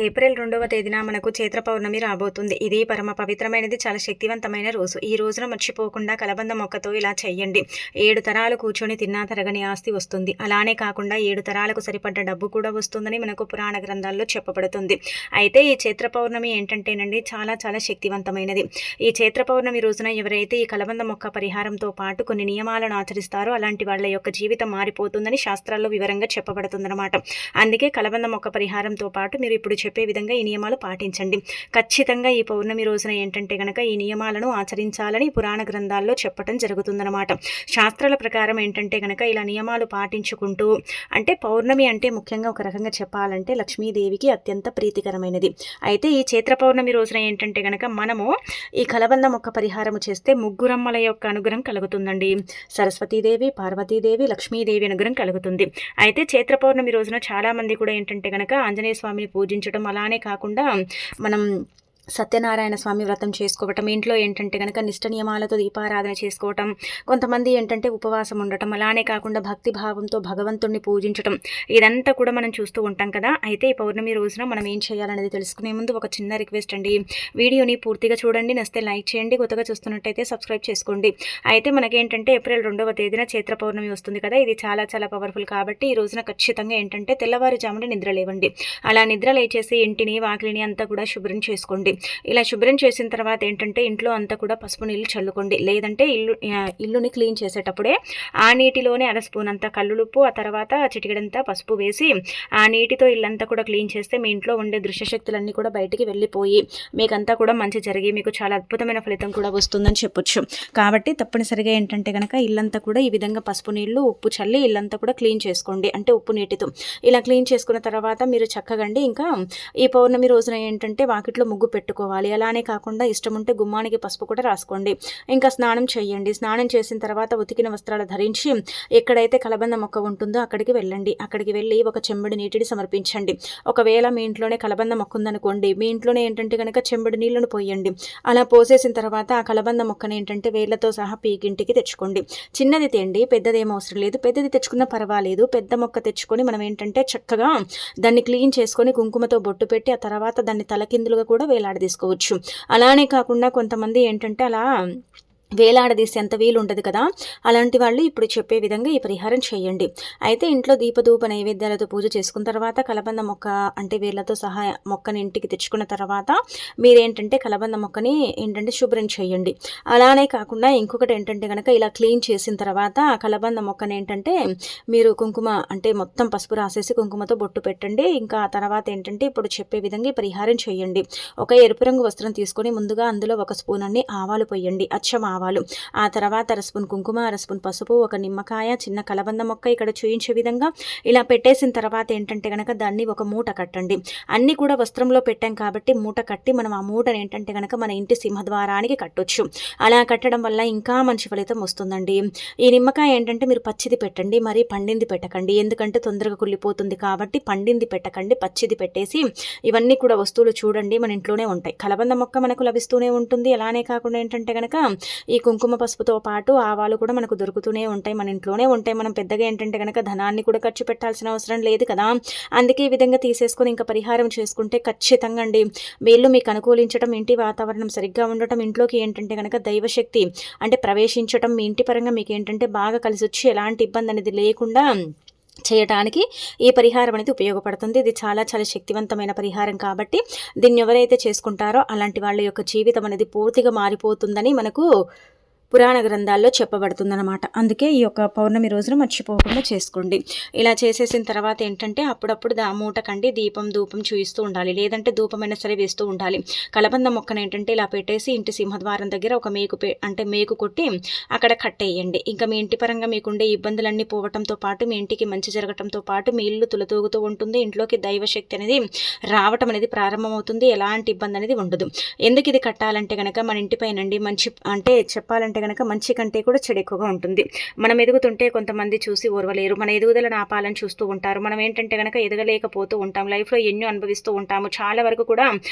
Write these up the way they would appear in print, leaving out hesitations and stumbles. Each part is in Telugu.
ఏప్రిల్ 2వ తేదీన మనకు చైత్ర పౌర్ణమి రాబోతుంది. ఇది పరమ పవిత్రమైనది, చాలా శక్తివంతమైన రోజు. ఈ రోజున మర్చిపోకుండా కలబంద మొక్కతో ఇలా చెయ్యండి. 7 తరాలు కూర్చొని తిన్నా తరగని ఆస్తి వస్తుంది. అలానే కాకుండా 7 తరాలకు సరిపడ్డ డబ్బు కూడా వస్తుందని మనకు పురాణ గ్రంథాల్లో చెప్పబడుతుంది. అయితే ఈ చైత్ర పౌర్ణమి ఏంటంటేనండి చాలా చాలా శక్తివంతమైనది. ఈ చైత్ర పౌర్ణమి రోజున ఎవరైతే ఈ కలబంద మొక్క పరిహారంతో పాటు కొన్ని నియమాలను ఆచరిస్తారో అలాంటి వాళ్ళ యొక్క జీవితం మారిపోతుందని శాస్త్రాల్లో వివరంగా చెప్పబడుతుందన్నమాట. అందుకే కలబంద మొక్క పరిహారంతో పాటు మీరు ఇప్పుడు చెప్పే విధంగా ఈ నియమాలు పాటించండి. ఖచ్చితంగా ఈ పౌర్ణమి రోజున ఏంటంటే గనక ఈ నియమాలను ఆచరించాలని పురాణ గ్రంథాల్లో చెప్పడం జరుగుతుందన్నమాట. శాస్త్రాల ప్రకారం ఏంటంటే గనక ఇలా నియమాలు పాటించుకుంటూ, అంటే పౌర్ణమి అంటే ముఖ్యంగా ఒక రకంగా చెప్పాలంటే లక్ష్మీదేవికి అత్యంత ప్రీతికరమైనది. అయితే ఈ చైత్ర పౌర్ణమి రోజున ఏంటంటే గనక మనము ఈ కలబంద మొక్క పరిహారము చేస్తే ముగ్గురమ్మల యొక్క అనుగ్రహం కలుగుతుందండి. సరస్వతీదేవి, పార్వతీదేవి, లక్ష్మీదేవి అనుగ్రహం కలుగుతుంది. అయితే చైత్ర పౌర్ణమి రోజున చాలామంది కూడా ఏంటంటే గనక ఆంజనేయ స్వామిని పూజించడం, అలానే కాకుండా మనం సత్యనారాయణ స్వామి వ్రతం చేసుకోవటం, ఇంట్లో ఏంటంటే కనుక నిష్ట నియమాలతో దీపారాధన చేసుకోవటం, కొంతమంది ఏంటంటే ఉపవాసం ఉండటం, అలానే కాకుండా భక్తి భావంతో భగవంతుడిని పూజించటం, ఇదంతా కూడా మనం చూస్తూ ఉంటాం కదా. అయితే ఈ పౌర్ణమి రోజున మనం ఏం చేయాలనేది తెలుసుకునే ముందు ఒక చిన్న రిక్వెస్ట్ అండి. వీడియోని పూర్తిగా చూడండి, నచ్చితే లైక్ చేయండి, కొత్తగా చూస్తున్నట్టయితే సబ్స్క్రైబ్ చేసుకోండి. అయితే మనకేంటంటే ఏప్రిల్ 2వ తేదీన చైత్ర పౌర్ణమి వస్తుంది కదా. ఇది చాలా చాలా పవర్ఫుల్ కాబట్టి ఈ రోజున ఖచ్చితంగా ఏంటంటే తెల్లవారుజామున నిద్ర లేవండి. అలా నిద్ర లేచేసి ఇంటిని వాకిలిని అంతా కూడా శుభ్రం చేసుకోండి. ఇలా శుభ్రం చేసిన తర్వాత ఏంటంటే ఇంట్లో అంతా కూడా పసుపు నీళ్ళు చల్లుకోండి. లేదంటే ఇల్లుని క్లీన్ చేసేటప్పుడే ఆ నీటిలోనే అర స్పూన్ అంతా కల్లులుప్పు, ఆ తర్వాత చిటికెడంతా పసుపు వేసి ఆ నీటితో ఇల్లంతా కూడా క్లీన్ చేస్తే మీ ఇంట్లో ఉండే దృశ్యశక్తులన్నీ కూడా బయటికి వెళ్ళిపోయి మీకంతా కూడా మంచి జరిగి మీకు చాలా అద్భుతమైన ఫలితం కూడా వస్తుందని చెప్పొచ్చు. కాబట్టి తప్పనిసరిగా ఏంటంటే కనుక ఇల్లంతా కూడా ఈ విధంగా పసుపు నీళ్ళు ఉప్పు చల్లి ఇల్లంతా కూడా క్లీన్ చేసుకోండి. అంటే ఉప్పు నీటితో ఇలా క్లీన్ చేసుకున్న తర్వాత మీరు చక్కగండి ఇంకా ఈ పౌర్ణమి రోజున ఏంటంటే వాకిట్లో ముగ్గు పెట్టుకోవాలి. అలానే కాకుండా ఇష్టం ఉంటే గుమ్మానికి పసుపు కూడా రాసుకోండి. ఇంకా స్నానం చేయండి. స్నానం చేసిన తర్వాత ఉతికిన వస్త్రాలు ధరించి ఎక్కడైతే కలబంద మొక్క ఉంటుందో అక్కడికి వెళ్ళండి. అక్కడికి వెళ్ళి ఒక చెంబడి నీటిని సమర్పించండి. ఒకవేళ మీ ఇంట్లోనే కలబంద మొక్క ఉందనుకోండి, మీ ఇంట్లోనే ఏంటంటే కనుక చెంబడి నీళ్లను పోయండి. అలా పోసేసిన తర్వాత ఆ కలబంద మొక్కను ఏంటంటే వేళ్లతో సహా పీకింటికి తెచ్చుకోండి. చిన్నది తేండి, పెద్దదేం అవసరం లేదు. పెద్దది తెచ్చుకున్నా పర్వాలేదు. పెద్ద మొక్క తెచ్చుకొని మనం ఏంటంటే చక్కగా దాన్ని క్లీన్ చేసుకొని కుంకుమతో బొట్టు పెట్టి ఆ తర్వాత దాన్ని తలకిందులుగా కూడా వేలాడదీసుకోవచ్చు. అలానే కాకుండా కొంతమంది ఏంటంటే అలా వేలాడదీసి ఎంత వీలు ఉండదు కదా, అలాంటి వాళ్ళు ఇప్పుడు చెప్పే విధంగా ఈ పరిహారం చేయండి. అయితే ఇంట్లో దీపధూప నైవేద్యాలతో పూజ చేసుకున్న తర్వాత కలబంద మొక్క అంటే వేళ్లతో సహా మొక్కని ఇంటికి తెచ్చుకున్న తర్వాత మీరేంటంటే కలబంద మొక్కని ఏంటంటే శుభ్రం చేయండి. అలానే కాకుండా ఇంకొకటి ఏంటంటే కనుక ఇలా క్లీన్ చేసిన తర్వాత ఆ కలబంద మొక్కని ఏంటంటే మీరు కుంకుమ అంటే మొత్తం పసుపు రాసేసి కుంకుమతో బొట్టు పెట్టండి. ఇంకా ఆ తర్వాత ఏంటంటే ఇప్పుడు చెప్పే విధంగా ఈ పరిహారం చేయండి. ఒక ఎరుపు రంగు వస్త్రం తీసుకొని ముందుగా అందులో 1 స్పూన్ అన్ని ఆవాలు పోయండి, అచ్చం ఆవాలు. ఆ తర్వాత అర స్పూన్ కుంకుమ, అర స్పూన్ పసుపు, ఒక నిమ్మకాయ, చిన్న కలబంద మొక్క ఇక్కడ చూయించే విధంగా ఇలా పెట్టేసిన తర్వాత ఏంటంటే కనుక దాన్ని ఒక మూట కట్టండి. అన్నీ కూడా వస్త్రంలో పెట్టాం కాబట్టి మూట కట్టి మనం ఆ మూటను ఏంటంటే కనుక మన ఇంటి సింహద్వారానికి కట్టొచ్చు. అలా కట్టడం వల్ల ఇంకా మంచి ఫలితం వస్తుందండి. ఈ నిమ్మకాయ ఏంటంటే మీరు పచ్చిది పెట్టండి, మరి పండింది పెట్టకండి. ఎందుకంటే తొందరగా కుళ్ళిపోతుంది కాబట్టి పండింది పెట్టకండి, పచ్చిది పెట్టేసి ఇవన్నీ కూడా వస్తువులు చూడండి మన ఇంట్లోనే ఉంటాయి. కలబంద మొక్క మనకు లభిస్తూనే ఉంటుంది. అలానే కాకుండా ఏంటంటే కనుక ఈ కుంకుమ పసుపుతో పాటు ఆవాలు కూడా మనకు దొరుకుతూనే ఉంటాయి, మన ఇంట్లోనే ఉంటాయి. మనం పెద్దగా ఏంటంటే కనుక ధనాన్ని కూడా ఖర్చు పెట్టాల్సిన అవసరం లేదు కదా. అందుకే ఈ విధంగా తీసేసుకొని ఇంకా పరిహారం చేసుకుంటే ఖచ్చితంగా అండి వీళ్ళు మీకు అనుకూలించడం, ఇంటి వాతావరణం సరిగ్గా ఉండటం, ఇంట్లోకి ఏంటంటే కనుక దైవశక్తి అంటే ప్రవేశించటం, మీ ఇంటి పరంగా మీకు ఏంటంటే బాగా కలిసి వచ్చి ఎలాంటి ఇబ్బంది అనేది లేకుండా చేయటానికి ఈ పరిహారం అనేది ఉపయోగపడుతుంది. ఇది చాలా చాలా శక్తివంతమైన పరిహారం కాబట్టి దీన్ని ఎవరైతే చేసుకుంటారో అలాంటి వాళ్ళ యొక్క జీవితం అనేది పూర్తిగా మారిపోతుందని మనకు పురాణ గ్రంథాల్లో చెప్పబడుతుందన్నమాట. అందుకే ఈ యొక్క పౌర్ణమి రోజున మర్చిపోకుండా చేసుకోండి. ఇలా చేసేసిన తర్వాత ఏంటంటే అప్పుడప్పుడు మూటకండి దీపం ధూపం చూయిస్తూ ఉండాలి, లేదంటే ధూపమైనా సరే వేస్తూ ఉండాలి. కలబంద మొక్కను ఏంటంటే ఇలా పెట్టేసి ఇంటి సింహద్వారం దగ్గర ఒక మేకు కొట్టి అక్కడ కట్టేయండి. ఇంకా మీ ఇంటి పరంగా మీకుండే ఇబ్బందులన్నీ పోవటంతో పాటు మీ ఇంటికి మంచి జరగటంతో పాటు మీ ఇల్లు తులతూగుతూ ఉంటుంది. ఇంట్లోకి దైవశక్తి అనేది రావటం అనేది ప్రారంభమవుతుంది. ఎలాంటి ఇబ్బంది అనేది ఉండదు. ఎందుకు ఇది కట్టాలంటే కనుక మన ఇంటిపైనండి మంచి అంటే చెప్పాలంటే ఏంటంటే గనక మంచి కంటే కూడా చెడు ఎక్కువగా ఉంటుంది. మనం ఎదుగుతుంటే కొంతమంది చూసి ఓర్వలేరు. మన ఎదుగుదలను ఆపాలని చూస్తూ ఉంటారు. మనం ఏంటంటే గనక ఎదగలేకపోతూ ఉంటాం. లైఫ్‌లో ఎన్నో అనుభవిస్తూ ఉంటాము. చాలా వరకు కూడా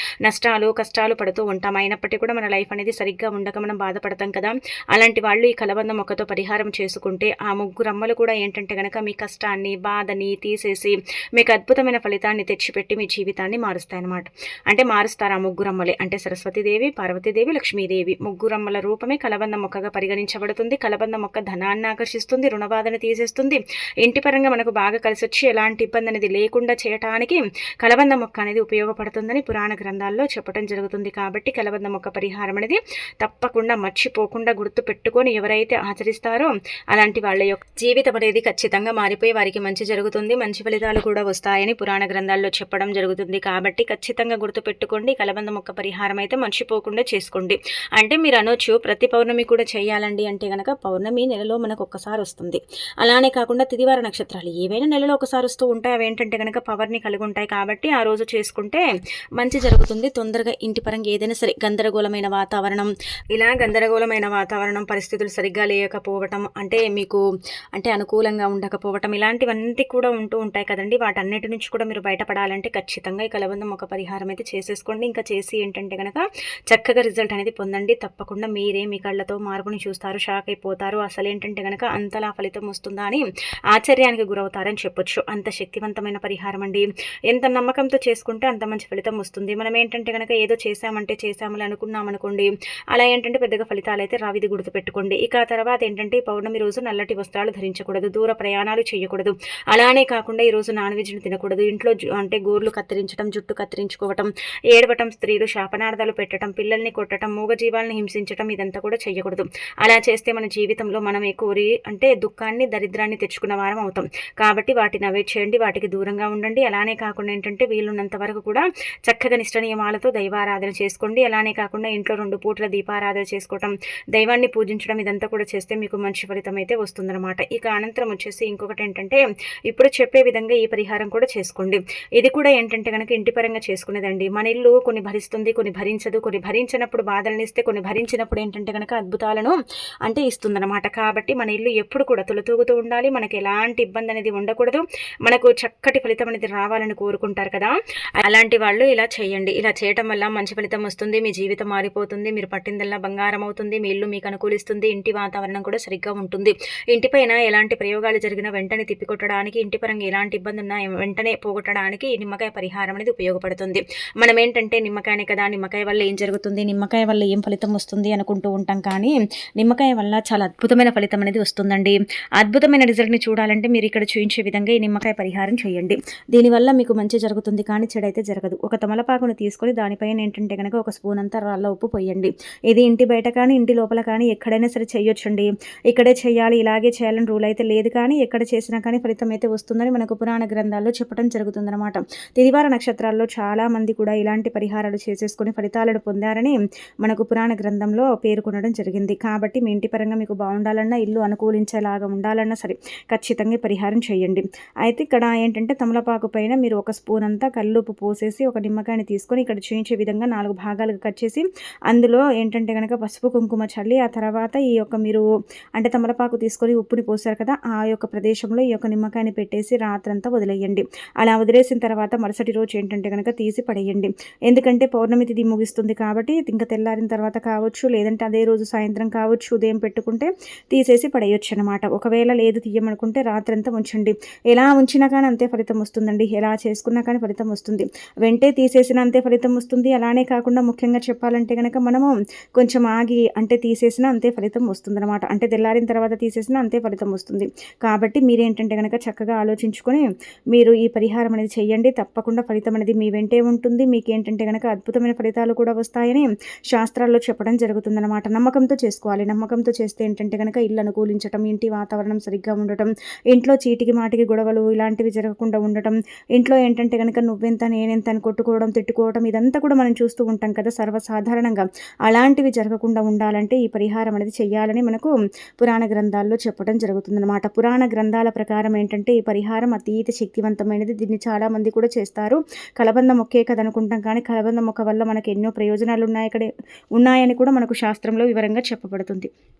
నష్టాలు, కష్టాలు పడుతూ ఉంటాం. అయినప్పటికీ కూడా మన లైఫ్ అనేది సరిగ్గా ఉండక మనం బాధపడతాం కదా! అలాంటి వాళ్ళు ఈ కలబంద మొక్కతో పరిహారం చేసుకుంటే ఆ ముగ్గురమ్మలు కూడా ఏంటంటే గనక మీ కష్టాన్ని, బాధని తీసేసి మీకు అద్భుతమైన ఫలితాన్ని తెచ్చిపెట్టి మీ జీవితాన్ని మారుస్తాయన్నమాట. అంటే మారుస్తారు ఆ ముగ్గురమ్మలే. అంటే సరస్వతీదేవి, పార్వతీదేవి, లక్ష్మీదేవి ముగ్గురమ్మల రూపమే కలబంద మొక్కగా పరిగణించబడుతుంది. కలబంద మొక్క ధనాన్ని ఆకర్షిస్తుంది, రుణబాధను తీసేస్తుంది. ఇంటి పరంగా మనకు బాగా కలిసొచ్చి ఎలాంటి ఇబ్బంది అనేది లేకుండా చేయటానికి కలబంద మొక్క అనేది ఉపయోగపడుతుందని పురాణ గ్రంథాల్లో చెప్పడం జరుగుతుంది. కాబట్టి కలబంద మొక్క పరిహారం అనేది తప్పకుండా మర్చిపోకుండా గుర్తు పెట్టుకొని ఎవరైతే ఆచరిస్తారో అలాంటి వాళ్ళ యొక్క జీవితం అనేది ఖచ్చితంగా మారిపోయి వారికి మంచి జరుగుతుంది, మంచి ఫలితాలు కూడా వస్తాయని పురాణ గ్రంథాల్లో చెప్పడం జరుగుతుంది. కాబట్టి ఖచ్చితంగా గుర్తుపెట్టుకోండి, కలబంద మొక్క పరిహారం అయితే మర్చిపోకుండా చేసుకోండి. అంటే మీరు అనొచ్చు ప్రతి పౌర్ణమి కూడా చేయాలండి అంటే గనక పౌర్ణమి నెలలో మనకు ఒక్కసారి వస్తుంది. అలానే కాకుండా తిదివార నక్షత్రాలు ఏవైనా నెలలో ఒకసారి వస్తూ ఉంటాయి. అవి ఏంటంటే గనక పవర్ని కలిగి ఉంటాయి. కాబట్టి ఆ రోజు చేసుకుంటే మంచి జరుగుతుంది. తొందరగా ఇంటి పరంగా ఏదైనా సరే గందరగోళమైన వాతావరణం, ఇలా గందరగోళమైన వాతావరణం, పరిస్థితులు సరిగ్గా లేకపోవటం, అంటే మీకు అంటే అనుకూలంగా ఉండకపోవటం, ఇలాంటివన్నీ కూడా ఉంటూ ఉంటాయి కదండి. వాటన్నిటి నుంచి కూడా మీరు బయటపడాలంటే ఖచ్చితంగా ఈ కలబందం ఒక పరిహారం అయితే చేసేసుకోండి. ఇంకా చేసి ఏంటంటే గనక చక్కగా రిజల్ట్ అనేది పొందండి. తప్పకుండా మీరే మీ కళ్ళతో మార్పుని చూస్తారు, షాక్ అయిపోతారు. అసలు ఏంటంటే గనక అంతలా ఫలితం వస్తుందా అని ఆశ్చర్యానికి గురవుతారని చెప్పొచ్చు. అంత శక్తివంతమైన పరిహారం అండి. ఎంత నమ్మకంతో చేసుకుంటే అంత మంచి ఫలితం వస్తుంది. మనం ఏంటంటే గనక ఏదో చేసామని అనుకున్నాం అనుకోండి, అలా ఏంటంటే పెద్దగా ఫలితాలు అయితే రావు. ఇది గుర్తుపెట్టుకోండి. ఇక తర్వాత ఏంటంటే పౌర్ణమి రోజు నల్లటి వస్త్రాలు ధరించకూడదు, దూర ప్రయాణాలు చేయకూడదు. అలానే కాకుండా ఈరోజు నాన్ వెజ్ని తినకూడదు. ఇంట్లో అంటే గోర్లు కత్తిరించడం, జుట్టు కత్తిరించుకోవటం, ఏడవటం, స్త్రీలు శాపనార్థాలు పెట్టడం, పిల్లల్ని కొట్టడం, మూగజీవాలను హింసించడం ఇదంతా కూడా చేయకూడదు. అలా చేస్తే మన జీవితంలో మనం కోరి అంటే దుఃఖాన్ని, దరిద్రాన్ని తెచ్చుకున్న వారం అవుతాం. కాబట్టి వాటిని అవాయిడ్ చేయండి, వాటికి దూరంగా ఉండండి. అలానే కాకుండా ఏంటంటే వీలున్నంత వరకు కూడా చక్కగా నిష్ట నియమాలతో దైవారాధన చేసుకోండి. అలానే కాకుండా ఇంట్లో 2 పూటల దీపారాధన చేసుకోవటం, దైవాన్ని పూజించడం ఇదంతా కూడా చేస్తే మీకు మంచి ఫలితం అయితే వస్తుందన్నమాట. ఇక అనంతరం వచ్చేసి ఇంకొకటి ఏంటంటే ఇప్పుడు చెప్పే విధంగా ఈ పరిహారం కూడా చేసుకోండి. ఇది కూడా ఏంటంటే కనుక ఇంటి పరంగా చేసుకునేదండి. మన ఇల్లు కొన్ని భరిస్తుంది, కొన్ని భరించదు. కొన్ని భరించినప్పుడు బాధలను ఇస్తే, కొన్ని భరించినప్పుడు ఏంటంటే కనుక అద్భుతాలను అంటే ఇస్తుందన్నమాట. కాబట్టి మన ఇల్లు ఎప్పుడు కూడా తులతూగుతూ ఉండాలి. మనకి ఎలాంటి ఇబ్బంది అనేది ఉండకూడదు. మనకు చక్కటి ఫలితం అనేది రావాలని కోరుకుంటారు కదా, అలాంటి వాళ్ళు ఇలా చేయండి. ఇలా చేయటం వల్ల మంచి ఫలితం వస్తుంది. మీ జీవితం మారిపోతుంది. మీరు పట్టిందల్లా బంగారం అవుతుంది. మీ ఇల్లు మీకు అనుకూలిస్తుంది. ఇంటి వాతావరణం కూడా సరిగ్గా ఉంటుంది. ఇంటిపైన ఎలాంటి ప్రయోగాలు జరిగినా వెంటనే తిప్పికొట్టడానికి, ఇంటి పరంగా ఎలాంటి ఇబ్బంది ఉన్నా వెంటనే పోగొట్టడానికి ఈ నిమ్మకాయ పరిహారం అనేది ఉపయోగపడుతుంది. మనం ఏంటంటే నిమ్మకాయనే కదా, నిమ్మకాయ వల్ల ఏం జరుగుతుంది, నిమ్మకాయ వల్ల ఏం ఫలితం వస్తుంది అనుకుంటూ ఉంటాం. కానీ నిమ్మకాయ వల్ల చాలా అద్భుతమైన ఫలితం అనేది వస్తుందండి. అద్భుతమైన రిజల్ట్ని చూడాలంటే మీరు ఇక్కడ చూపించే విధంగా ఈ నిమ్మకాయ పరిహారం చేయండి. దీనివల్ల మీకు మంచి జరుగుతుంది, కానీ చెడైతే జరగదు. ఒక తమలపాకును తీసుకొని దానిపైన ఏంటంటే కనుక ఒక స్పూన్ అంతా రాళ్ళ ఉప్పు పోయండి. ఇది ఇంటి బయట కానీ ఇంటి లోపల కానీ ఎక్కడైనా సరే చేయొచ్చండి. ఇక్కడే చేయాలి, ఇలాగే చేయాలని రూల్ అయితే లేదు. కానీ ఎక్కడ చేసినా కానీ ఫలితం అయితే వస్తుందని మనకు పురాణ గ్రంథాల్లో చెప్పడం జరుగుతుందన్నమాట. తిదివార నక్షత్రాల్లో చాలా మంది కూడా ఇలాంటి పరిహారాలు చేసేసుకుని ఫలితాలను పొందారని మనకు పురాణ గ్రంథంలో పేర్కొనడం జరిగింది. కాబట్టి మీ ఇంటి పరంగా మీకు బాగుండాలన్నా, ఇల్లు అనుకూలించేలాగా ఉండాలన్నా సరే ఖచ్చితంగా పరిహారం చేయండి. అయితే ఇక్కడ ఏంటంటే తమలపాకు పైన మీరు ఒక స్పూన్ అంతా కల్లుప్పు పోసేసి ఒక నిమ్మకాయని తీసుకొని ఇక్కడ చూయించే విధంగా 4 భాగాలుగా కట్ చేసి అందులో ఏంటంటే కనుక పసుపు కుంకుమ చల్లి, ఆ తర్వాత ఈ యొక్క మీరు అంటే తమలపాకు తీసుకొని ఉప్పుని పోసారు కదా, ఆ యొక్క ప్రదేశంలో ఈ యొక్క నిమ్మకాయని పెట్టేసి రాత్రంతా వదిలేయండి. అలా వదిలేసిన తర్వాత మరుసటి రోజు ఏంటంటే కనుక తీసి పడేయండి. ఎందుకంటే పౌర్ణమి తిథి ముగిస్తుంది కాబట్టి ఇంకా తెల్లారిన తర్వాత కావచ్చు, లేదంటే అదే రోజు సాయంత్రం కావచ్చు, ఉదయం పెట్టుకుంటే తీసేసి పడేయొచ్చు అనమాట. ఒకవేళ లేదు తీయమనుకుంటే రాత్రంతా ఉంచండి. ఎలా ఉంచినా కానీ అంతే ఫలితం వస్తుందండి. ఎలా చేసుకున్నా కానీ ఫలితం వస్తుంది. వెంటే తీసేసిన అంతే ఫలితం వస్తుంది. అలానే కాకుండా ముఖ్యంగా చెప్పాలంటే కనుక మనము కొంచెం ఆగి అంటే తీసేసిన అంతే ఫలితం వస్తుందన్నమాట. అంటే తెల్లారిన తర్వాత తీసేసిన అంతే ఫలితం వస్తుంది. కాబట్టి మీరేంటంటే కనుక చక్కగా ఆలోచించుకొని మీరు ఈ పరిహారం అనేది చేయండి. తప్పకుండా ఫలితం అనేది మీ వెంటే ఉంటుంది. మీకేంటంటే కనుక అద్భుతమైన ఫలితాలు కూడా వస్తాయని శాస్త్రాల్లో చెప్పడం జరుగుతుందన్నమాట. నమ్మకంతో చేసుకోవాలి. నమ్మకంతో చేస్తే ఏంటంటే కనుక ఇల్లు అనుకూలించటం, ఇంటి వాతావరణం సరిగ్గా ఉండటం, ఇంట్లో చీటికి మాటికి గొడవలు ఇలాంటివి జరగకుండా ఉండటం, ఇంట్లో ఏంటంటే కనుక నువ్వెంత నేనెంత అని కొట్టుకోవడం, తిట్టుకోవడం ఇదంతా కూడా మనం చూస్తూ ఉంటాం కదా సర్వసాధారణంగా. అలాంటివి జరగకుండా ఉండాలంటే ఈ పరిహారం అనేది చేయాలని మనకు పురాణ గ్రంథాల్లో చెప్పడం జరుగుతుందన్నమాట. పురాణ గ్రంథాల ప్రకారం ఏంటంటే ఈ పరిహారం అతీత శక్తివంతమైనది. దీన్ని చాలామంది కూడా చేస్తారు. కలబంద మొక్కే కదా అనుకుంటాం, కానీ కలబంద మొక్క వల్ల మనకు ఎన్నో ప్రయోజనాలు ఉన్నాయని కూడా మనకు శాస్త్రంలో వివరంగా చెప్పబడుతుంది.